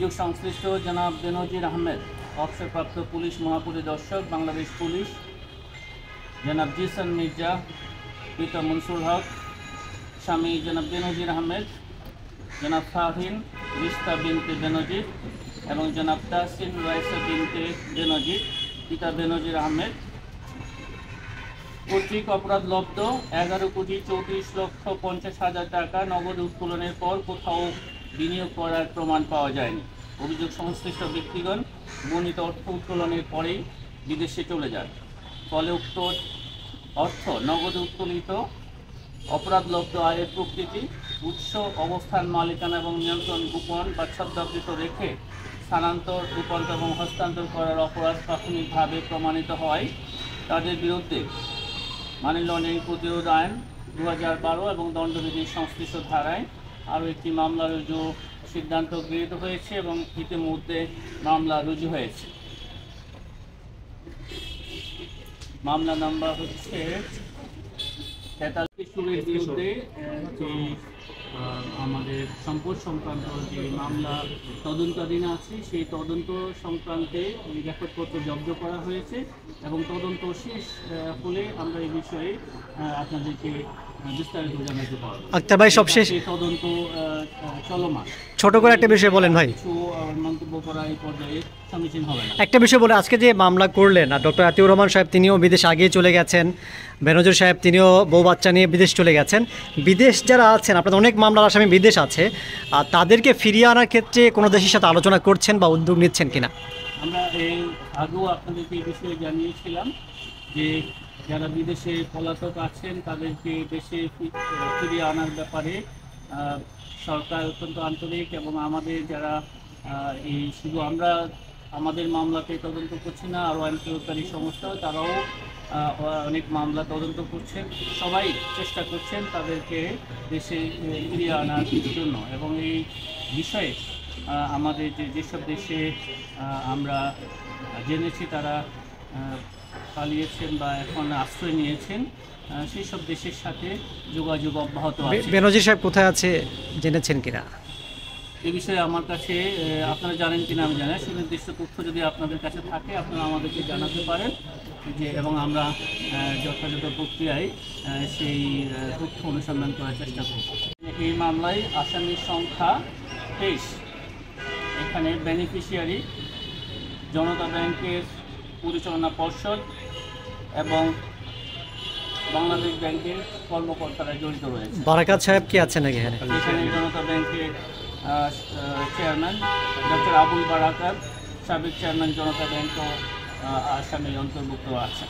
অভিযোগ সংশ্লিষ্ট জনাব বেনজির আহমেদ, অবসরপ্রাপ্ত পুলিশ মহাপরিদর্শক বাংলাদেশ পুলিশ, জনাব জিসান মির্জা, পিতা মনসুর হক, স্বামী জনাব বেনজির আহমেদ, জনাব ফাহিন রিস্তা বিনতে বেনজির এবং জনাব তাহসিন রাইসা বিনতে বেনজির, পিতা বেনজির আহমেদ কর্তৃক অপরাধলব্ধ 11,34,50,000 টাকা নগদ উত্তোলনের পর কোথাও বিনিয়োগ করার প্রমাণ পাওয়া যায়নি। অভিযোগ সংশ্লিষ্ট ব্যক্তিগণ বর্ণিত অর্থ উত্তোলনের পরেই বিদেশে চলে যান। ফলে উক্ত অর্থ নগদ উত্তোলিত অপরাধলব্ধ আয়ের প্রকৃতি, উৎস, অবস্থান, মালিকানা এবং নিয়ন্ত্রণ গোপন বা ছদ্মাবৃত রেখে স্থানান্তর, রূপান্তর এবং হস্তান্তর করার অপরাধ প্রাথমিকভাবে প্রমাণিত হয় তাদের বিরুদ্ধে মানি লন্ডারিং প্রতিরোধ আইন 2012 এবং দণ্ডবিধির সংশ্লিষ্ট ধারায় আরও একটি মামলা রুজু সিদ্ধান্ত গৃহীত হয়েছে এবং ইতিমধ্যে মামলা রুজু হয়েছে। মামলা নাম্বার হচ্ছে 43 বিরুদ্ধে আমাদের সম্পদ সংক্রান্ত যে মামলা তদন্তাধীন আছে সেই তদন্ত সংক্রান্তে রেকর্ডপত্র জব্দ করা হয়েছে এবং তদন্ত শেষ হলে আমরা এই বিষয়ে আপনাদেরকে বিস্তারিত জানাতে পারবো। আচ্ছা ভাই, সবশেষ তদন্ত চলমান। ছোট করে একটা বিষয় বলেন ভাই। কিছু মন্তব্য করা এই পর্যায়ে সমীচীন হবে না। একটা বিষয় বলে, আজকে যে মামলা করলেন আর ডক্টর আতিউর রহমান সাহেব তিনিও বিদেশ আগিয়ে চলে গেছেন, বেনজির সাহেব তিনিও বউ বাচ্চা নিয়ে বিদেশ চলে গেছেন। বিদেশ যারা আছেন, আপনাদের অনেক মামলার আসামি বিদেশ আছে, আর তাদেরকে ফিরিয়ে আনার ক্ষেত্রে কোনো দেশের সাথে আলোচনা করছেন বা উদ্যোগ নিচ্ছেন কিনা? আমরা এই আগেও আপনাদেরকে এই বিষয়ে জানিয়েছিলাম যে যারা বিদেশে পলাতক আছেন তাদেরকে দেশে ফিরিয়ে আনার ব্যাপারে সরকার অত্যন্ত আন্তরিক এবং আমাদের যারা এই শুধু আমরা আমাদের মামলাতে তদন্ত করছি না, আরও আইন প্রয়োগকারী সংস্থা তারাও অনেক মামলা তদন্ত করছেন, সবাই চেষ্টা করছেন তাদেরকে দেশে ফিরিয়ে আনার জন্য। এবং এই বিষয়ে আমাদের যেসব দেশে আমরা জেনেছি তারা পালিয়েছেন বা এখন আশ্রয় নিয়েছেন সেই সব দেশের সাথে যোগাযোগ অব্যাহত আছে। বেনজির সাহেব কোথায় আছে জেনেছেন কিনা? এই বিষয়ে আমার কাছে আপনারা জানেন কিনা আমি জানি, সুনির্দিষ্ট তথ্য যদি আপনাদের কাছে থাকে আপনারা আমাদেরকে জানাতে পারেন যে, এবং আমরা যথাযথ প্রক্রিয়ায় সেই তথ্য অনুসন্ধান করার চেষ্টা করব। এই মামলায় আসামির সংখ্যা 23। এখানে বেনিফিশিয়ারি জনতা ব্যাংকের পরিচালনা পর্ষদ এবং বাংলাদেশ ব্যাংকের কর্মকর্তারা জড়িত রয়েছে। বারাকাত সাহেব কি আছেন নাকি এখানে? এখানে জনতা ব্যাংকের চেয়ারম্যান ডক্টর আবুল বারাকাত, সাবেক চেয়ারম্যান জনতা ব্যাংকও আসামি অন্তর্ভুক্ত আছে।